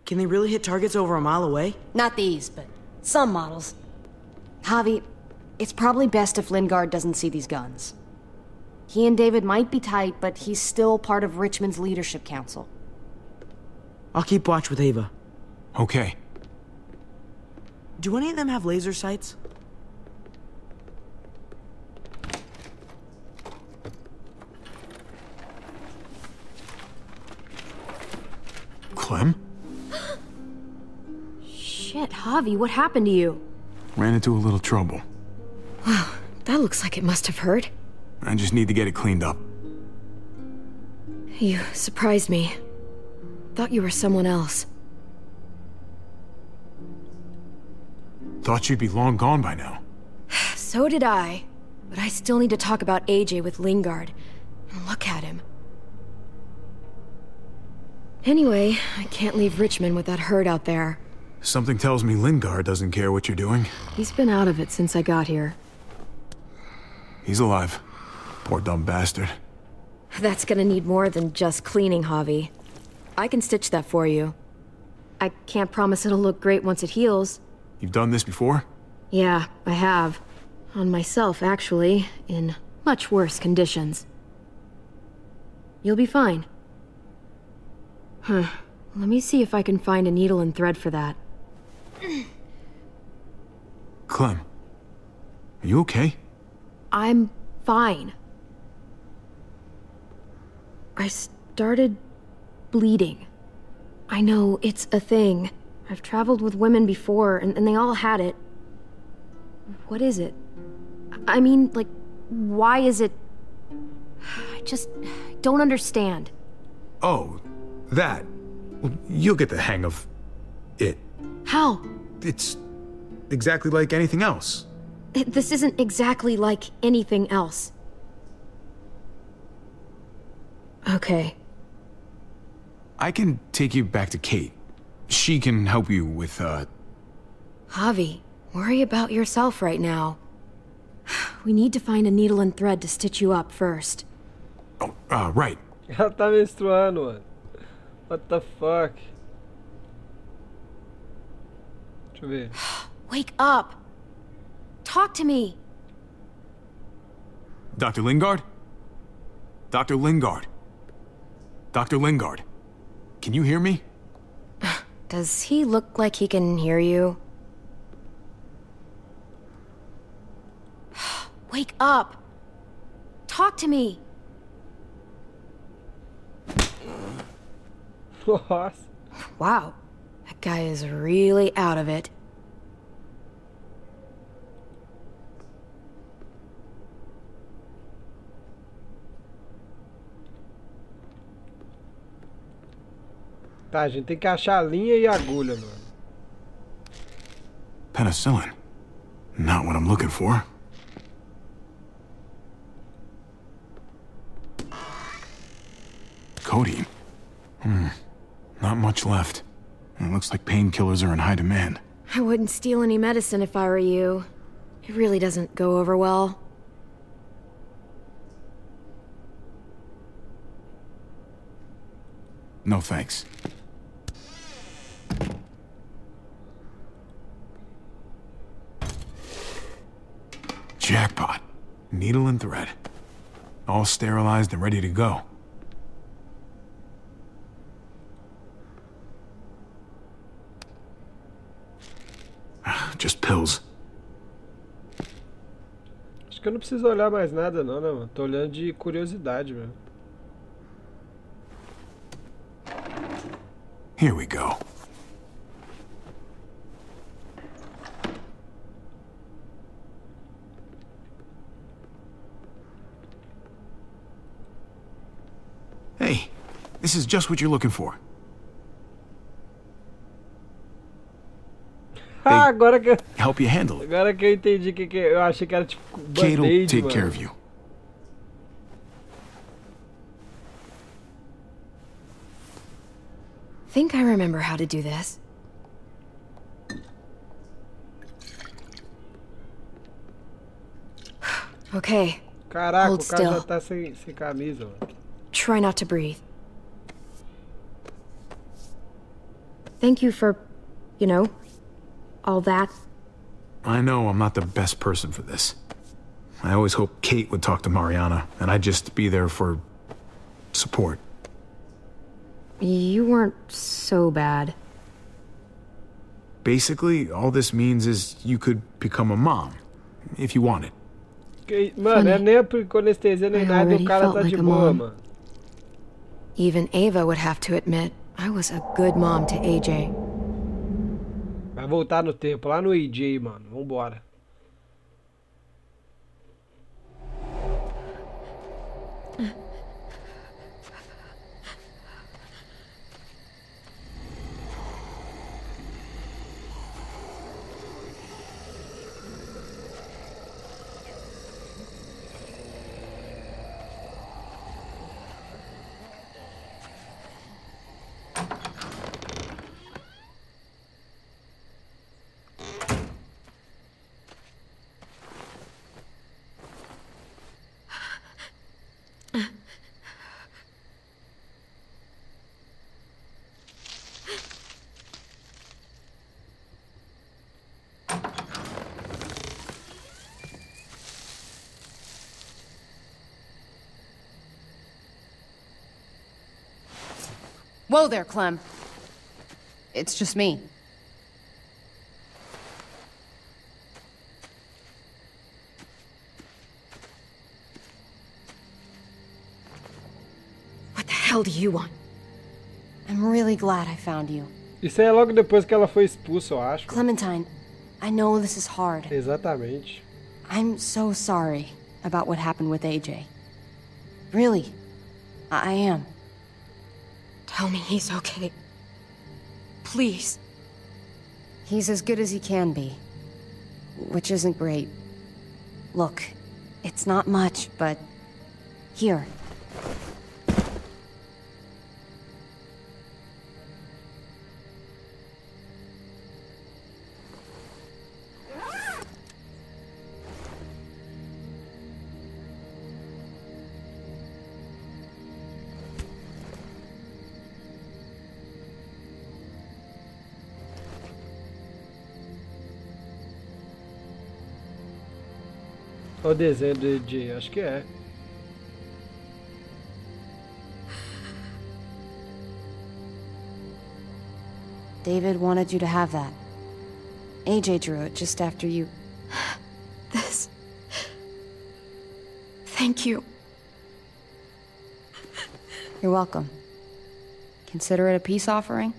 Can they really hit targets over a mile away? Not these, but some models. Javi, it's probably best if Lingard doesn't see these guns. He and David might be tight, but he's still part of Richmond's leadership council. I'll keep watch with Ava. Okay. Do any of them have laser sights? Clem? Shit, Javi, what happened to you? Ran into a little trouble. Wow, that looks like it must have hurt. I just need to get it cleaned up. You surprised me. Thought you were someone else. Thought you'd be long gone by now. So did I. But I still need to talk about AJ with Lingard. And look at him. Anyway, I can't leave Richmond with that herd out there. Something tells me Lingard doesn't care what you're doing. He's been out of it since I got here. He's alive. Poor dumb bastard. That's gonna need more than just cleaning, Javi. I can stitch that for you. I can't promise it'll look great once it heals. You've done this before? Yeah, I have. On myself, actually, in much worse conditions. You'll be fine. Let me see if I can find a needle and thread for that. Clem, are you okay? I'm fine. I started bleeding. I know, it's a thing. I've traveled with women before, and they all had it. What is it? I mean, like, why is it... I just don't understand. Oh, that. Well, you'll get the hang of it. How? It's exactly like anything else. This isn't exactly like anything else. Okay. I can take you back to Kate. She can help you with, Javi, worry about yourself right now. We need to find a needle and thread to stitch you up first. Oh, right. Ela tá menstruando, mano. What the fuck? Deixa eu ver. Wake up! Talk to me! Dr. Lingard? Dr. Lingard? Dr. Lingard? Can you hear me? Does he look like he can hear you? Wake up! Talk to me! Nossa. Wow, that guy is really out of it. Tá, a gente tem que achar a linha e a agulha, mano. Penicillin. Not what I'm looking for. Codeine. Not much left. It looks like painkillers are in high demand. I wouldn't steal any medicine if I were you. It really doesn't go over well. No thanks. Jackpot. Needle and thread. All sterilized and ready to go. Just pills. Acho que eu não preciso olhar mais nada não, né, mano? Tô olhando de curiosidade mesmo. Here we go. Hey, this is just what you're looking for. Ah, agora que eu... Help you handle it. Agora que eu entendi que eu achei que era tipo Kate will band-aid, take mano. care of you. Think I remember how to do this. Okay. Caraca, Hold o cara já still. tá sem camisa, mano. Try not to breathe. Thank you for, you know, all that. I know I'm not the best person for this. I always hoped Kate would talk to Mariana, and I'd just be there for support. You weren't so bad. Basically, all this means is you could become a mom, if you wanted. Mano, é nem com anestesia nem nada, o cara tá de boa, mano. Even Ava would have to admit I was a good mom to AJ. Vai voltar no tempo, lá no AJ, mano. Vambora. Whoa there, Clem. It's just me. What the hell do you want? I'm really glad I found you. Isso aí é logo depois que ela foi expulsa, eu acho. Clementine, I know this is hard. Exatamente. I'm so sorry about what happened with AJ. Really, I am. Tell me he's okay. Please. He's as good as he can be, which isn't great. Look, it's not much, but here. Olha o desenho do AJ, acho que é. David wanted you to have that. AJ drew it just after you... This... Thank you. You're welcome. Consider it a peace offering.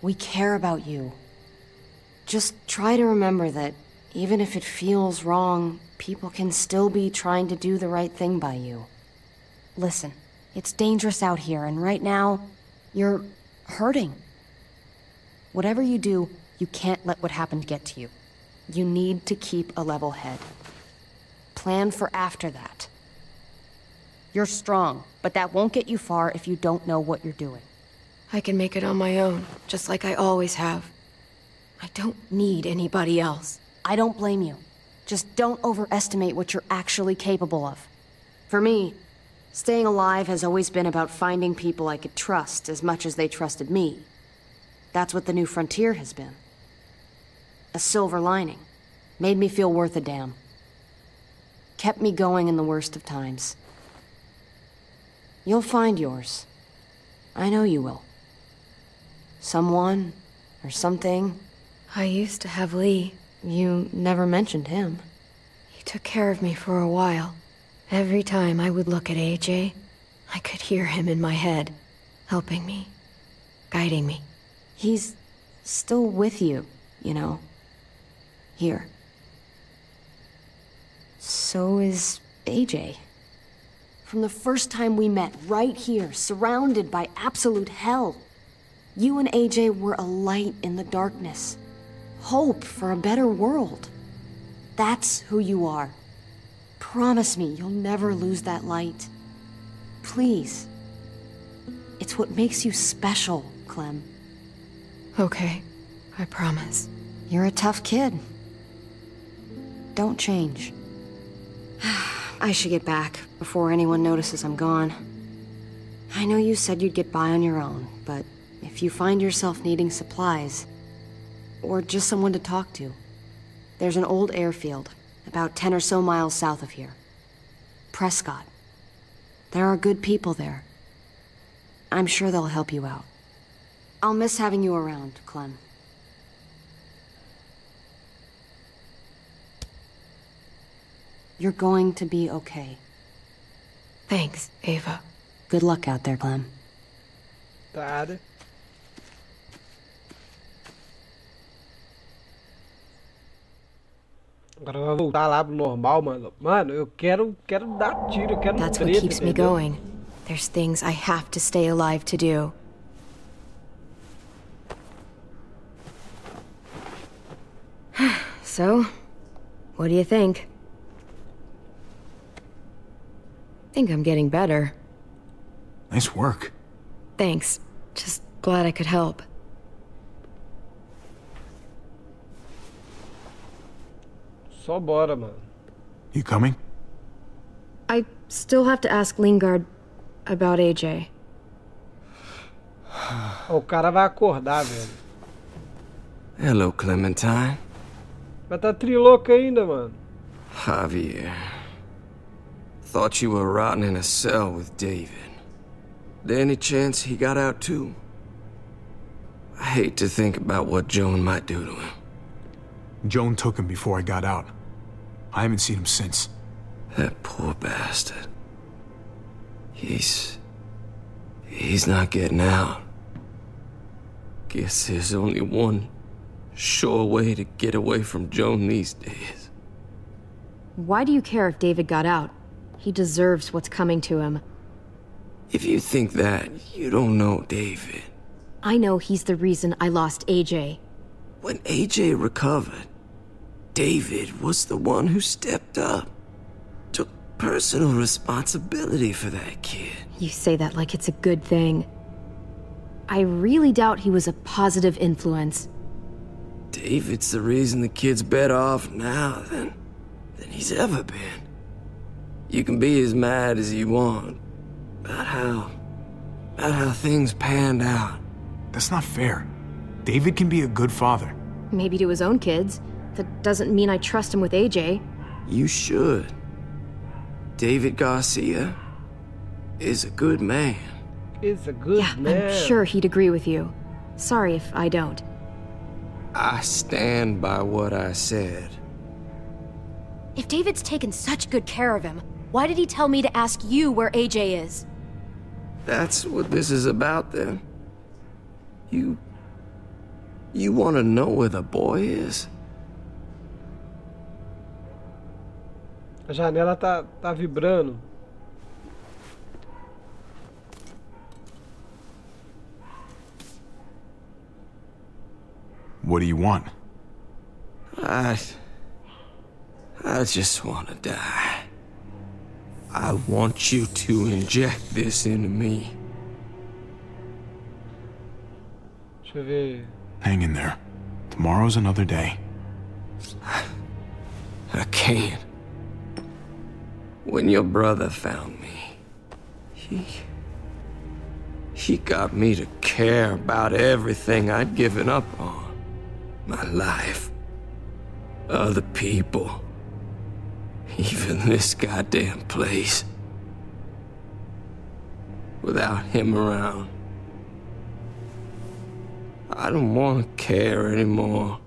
We care about you. Just try to remember that even if it feels wrong, people can still be trying to do the right thing by you. Listen, it's dangerous out here, and right now, you're hurting. Whatever you do, you can't let what happened get to you. You need to keep a level head. Plan for after that. You're strong, but that won't get you far if you don't know what you're doing. I can make it on my own, just like I always have. I don't need anybody else. I don't blame you. Just don't overestimate what you're actually capable of. For me, staying alive has always been about finding people I could trust as much as they trusted me. That's what the new frontier has been. A silver lining. Made me feel worth a damn. Kept me going in the worst of times. You'll find yours. I know you will. Someone, or something. I used to have Lee. You never mentioned him. He took care of me for a while. Every time I would look at AJ, I could hear him in my head, helping me, guiding me. He's still with you, you know. Here. So is AJ. From the first time we met, right here, surrounded by absolute hell. You and AJ were a light in the darkness. Hope for a better world. That's who you are. Promise me you'll never lose that light. Please. It's what makes you special, Clem. Okay, I promise. You're a tough kid. Don't change. I should get back before anyone notices I'm gone. I know you said you'd get by on your own, but if you find yourself needing supplies, or just someone to talk to, there's an old airfield, about 10 or so miles south of here. Prescott. There are good people there. I'm sure they'll help you out. I'll miss having you around, Clem. You're going to be okay. Thanks, Ava. Good luck out there, Clem. Tá. Agora vai voltar lá pro normal, mano. Mano, eu quero dar tiro, eu quero That's what treta, keeps me entendeu? going. There's things I have to stay alive to do. So, what do you think? Think I'm getting better. Nice work. Thanks. Just glad I could help. Só bora, mano. You coming? I still have to ask Lingard about AJ. Ó, o cara vai acordar, velho. Hello, Clementine. Vai tá trilouco ainda, mano. Javier. Thought you were rotting in a cell with David. There any chance he got out too? I hate to think about what Joan might do to him. Joan took him before I got out. I haven't seen him since. That poor bastard. He's not getting out. Guess there's only one sure way to get away from Joan these days. Why do you care if David got out? He deserves what's coming to him. If you think that, you don't know David. I know he's the reason I lost AJ. When AJ recovered, David was the one who stepped up. Took personal responsibility for that kid. You say that like it's a good thing. I really doubt he was a positive influence. David's the reason the kid's better off now than he's ever been. You can be as mad as you want about how things panned out. That's not fair. David can be a good father. Maybe to his own kids. That doesn't mean I trust him with AJ. You should. David Garcia is a good man. It's a good man. I'm sure he'd agree with you. Sorry if I don't. I stand by what I said. If David's taken such good care of him, why did he tell me to ask you where AJ is? That's what this is about, then. You want to know where the boy is? A janela tá vibrando. What do you want? I just want to die. I want you to inject this into me. Deixa eu ver. Hang in there. Tomorrow's another day. I can't. When your brother found me, he got me to care about everything I'd given up on. My life. Other people. Even this goddamn place. Without him around, I don't want to care anymore.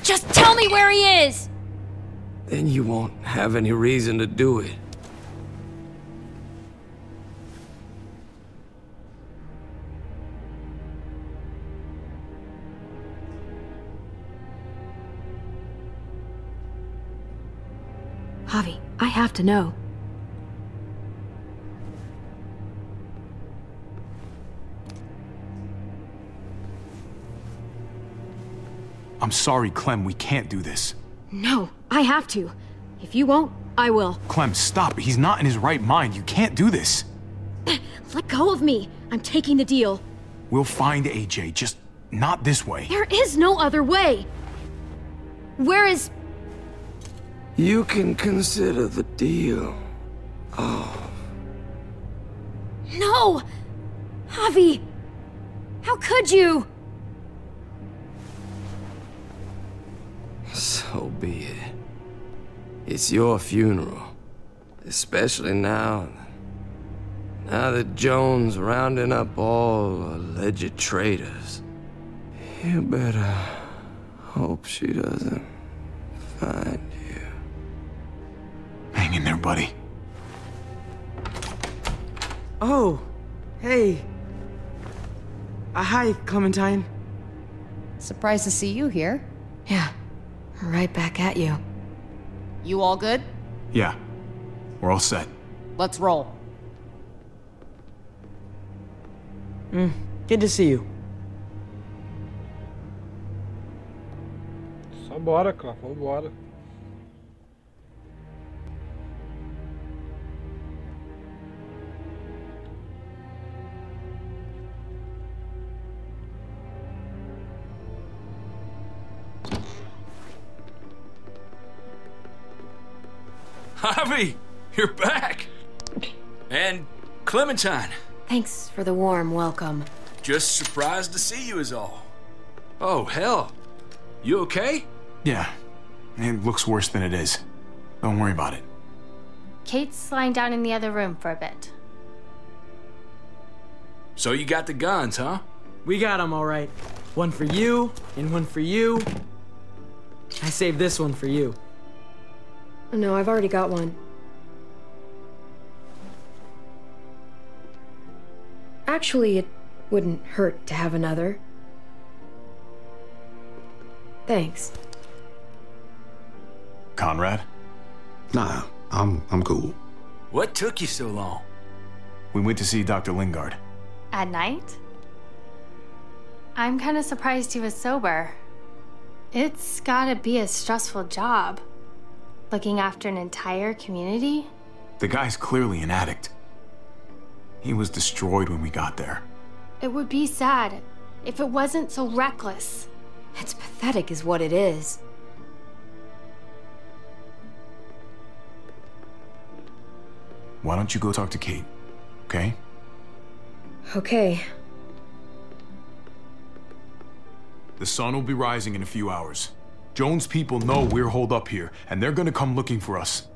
Just tell me where he is! Then you won't have any reason to do it. Javi, I have to know. I'm sorry, Clem, we can't do this. No, I have to. If you won't, I will. Clem, stop. He's not in his right mind. You can't do this. Let go of me. I'm taking the deal. We'll find AJ, just not this way. There is no other way. Where is... You can consider the deal. Oh. No! Javi! How could you? So be it. It's your funeral. Especially now that Joan's rounding up all alleged traitors. You better hope she doesn't find you. Hang in there, buddy. Oh, hey. Hi, Clementine. Surprised to see you here. Yeah, right back at you. You all good? Yeah, we're all set. Let's roll. Good to see you. Só bora, cara. Vambora. Javi, you're back. And Clementine. Thanks for the warm welcome. Just surprised to see you is all. Oh, hell. You okay? Yeah, it looks worse than it is. Don't worry about it. Kate's lying down in the other room for a bit. So you got the guns, huh? We got them all right. One for you, and one for you. I saved this one for you. No, I've already got one. Actually, it wouldn't hurt to have another. Thanks. Conrad? Nah, I'm cool. What took you so long? We went to see Dr. Lingard. At night? I'm kind of surprised he was sober. It's gotta be a stressful job. Looking after an entire community? The guy's clearly an addict. He was destroyed when we got there. It would be sad if it wasn't so reckless. It's pathetic is what it is. Why don't you go talk to Kate, okay? Okay. The sun will be rising in a few hours. Joan's people know we're holed up here, and they're gonna come looking for us.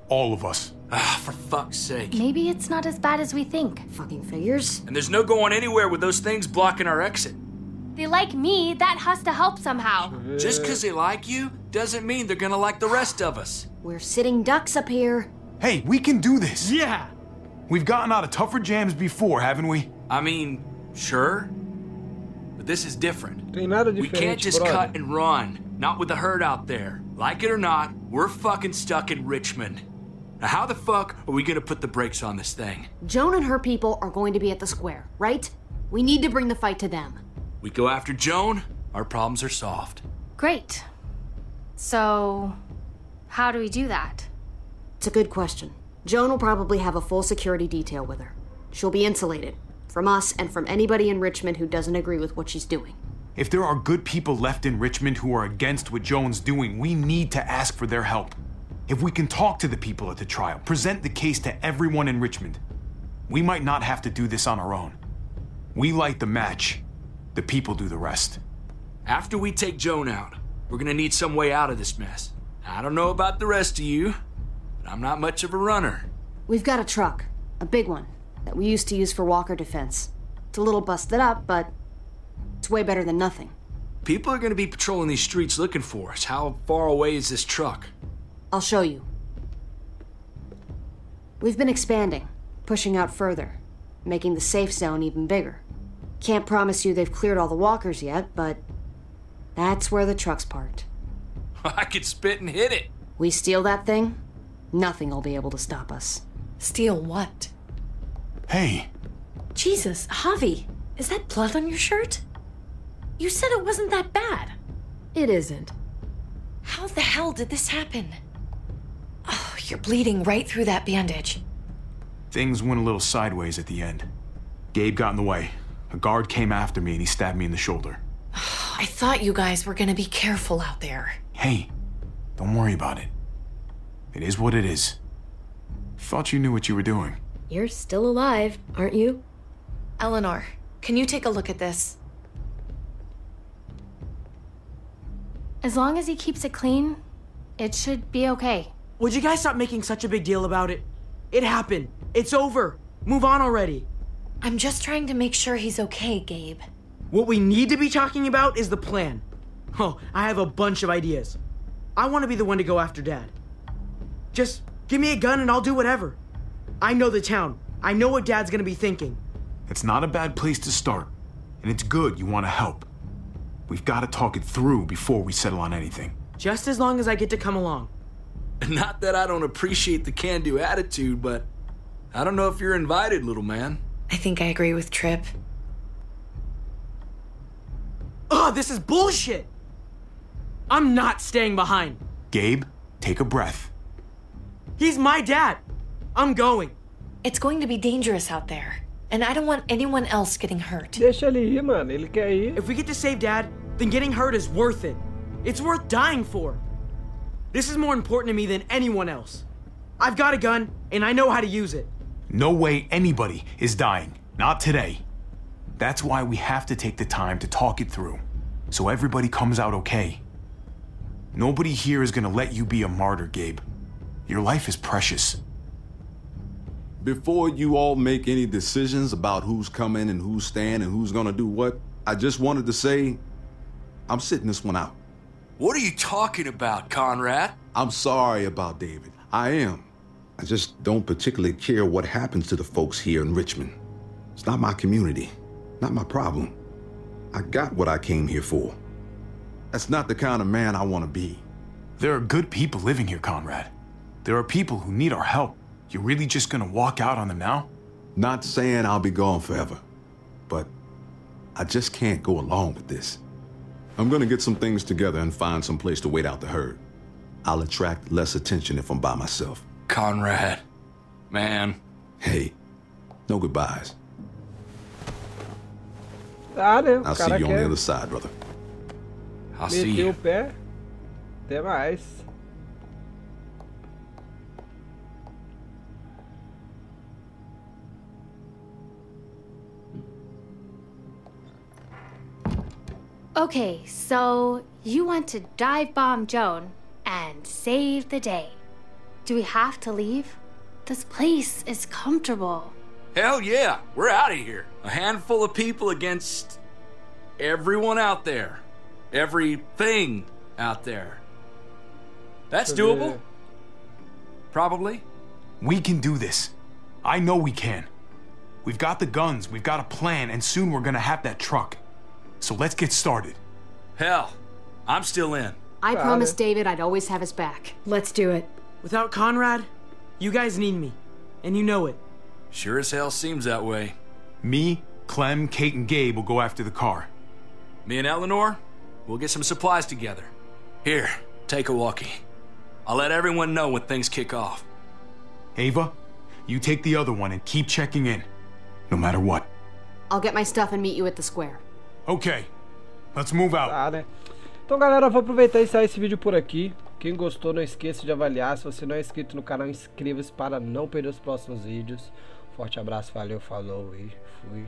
All of us. Ah, for fuck's sake. Maybe it's not as bad as we think. Fucking figures. And there's no going anywhere with those things blocking our exit. They like me, that has to help somehow. Just because they like you doesn't mean they're gonna like the rest of us. We're sitting ducks up here. Hey, we can do this! Yeah! We've gotten out of tougher jams before, haven't we? I mean, sure. But this is different. Tem nada We diferente, can't just brother. cut and run. Not with the herd out there. Like it or not, we're fucking stuck in Richmond. Now how the fuck are we gonna put the brakes on this thing? Joan and her people are going to be at the square, right? We need to bring the fight to them. We go after Joan, our problems are solved. Great. So, how do we do that? It's a good question. Joan will probably have a full security detail with her. She'll be insulated. From us and from anybody in Richmond who doesn't agree with what she's doing. If there are good people left in Richmond who are against what Joan's doing, we need to ask for their help. If we can talk to the people at the trial, present the case to everyone in Richmond, we might not have to do this on our own. We light the match. The people do the rest. After we take Joan out, we're gonna need some way out of this mess. I don't know about the rest of you, but I'm not much of a runner. We've got a truck. A big one. That we used to use for walker defense. It's a little busted up, but it's way better than nothing. People are gonna be patrolling these streets looking for us. How far away is this truck? I'll show you. We've been expanding, pushing out further, making the safe zone even bigger. Can't promise you they've cleared all the walkers yet, but that's where the truck's parked. I could spit and hit it. We steal that thing, nothing will be able to stop us. Steal what? Hey, Jesus, Javi, is that blood on your shirt? You said it wasn't that bad. It isn't. How the hell did this happen? Oh, you're bleeding right through that bandage. things went a little sideways at the end. Gabe got in the way. A guard came after me and he stabbed me in the shoulder. I thought you guys were gonna be careful out there. Hey, don't worry about it. It is what it is. Thought you knew what you were doing. You're still alive, aren't you? Eleanor, can you take a look at this? As long as he keeps it clean, it should be okay. Would you guys stop making such a big deal about it? It happened. It's over. Move on already. I'm just trying to make sure he's okay, Gabe. What we need to be talking about is the plan. Oh, I have a bunch of ideas. I want to be the one to go after Dad. Just give me a gun and I'll do whatever. I know the town. I know what Dad's gonna be thinking. It's not a bad place to start, and it's good you want to help. We've got to talk it through before we settle on anything. Just as long as I get to come along. Not that I don't appreciate the can-do attitude, but I don't know if you're invited, little man. I think I agree with Tripp. Ugh, this is bullshit! I'm not staying behind. Gabe, take a breath. He's my dad. I'm going. It's going to be dangerous out there, and I don't want anyone else getting hurt. Deixa ele ir, mano. Ele quer ir. If we get to save Dad, then getting hurt is worth it. It's worth dying for. This is more important to me than anyone else. I've got a gun, and I know how to use it. No way anybody is dying. Not today. That's why we have to take the time to talk it through, so everybody comes out okay. Nobody here is gonna let you be a martyr, Gabe. Your life is precious. Before you all make any decisions about who's coming and who's staying and who's gonna do what, I just wanted to say, I'm sitting this one out. What are you talking about, Conrad? I'm sorry about David. I am. I just don't particularly care what happens to the folks here in Richmond. It's not my community, not my problem. I got what I came here for. That's not the kind of man I want to be. There are good people living here, Conrad. There are people who need our help. You're really just gonna walk out on them now? Not saying I'll be gone forever, but I just can't go along with this. I'm gonna get some things together and find some place to wait out the herd. I'll attract less attention if I'm by myself. Conrad, man. Hey, no goodbyes. Ah, né? I'll see you on the other side, brother. I'll see Meteu you. o pé. Até mais. Okay, so you want to dive bomb Joan and save the day. Do we have to leave? This place is comfortable. Hell yeah, we're out of here. A handful of people against everyone out there. Everything out there. That's doable. Probably. We can do this. I know we can. We've got the guns, we've got a plan, and soon we're gonna have that truck. So let's get started. Hell, I'm still in. I promised David I'd always have his back. Let's do it. Without Conrad, you guys need me. And you know it. Sure as hell seems that way. Me, Clem, Kate, and Gabe will go after the car. Me and Eleanor, we'll get some supplies together. Here, take a walkie. I'll let everyone know when things kick off. Ava, you take the other one and keep checking in, no matter what. I'll get my stuff and meet you at the square. Okay, let's move out. Tá, né? Então, galera, eu vou aproveitar e encerrar esse vídeo por aqui. Quem gostou, não esqueça de avaliar. Se você não é inscrito no canal, inscreva-se para não perder os próximos vídeos. Forte abraço, valeu, falou e fui.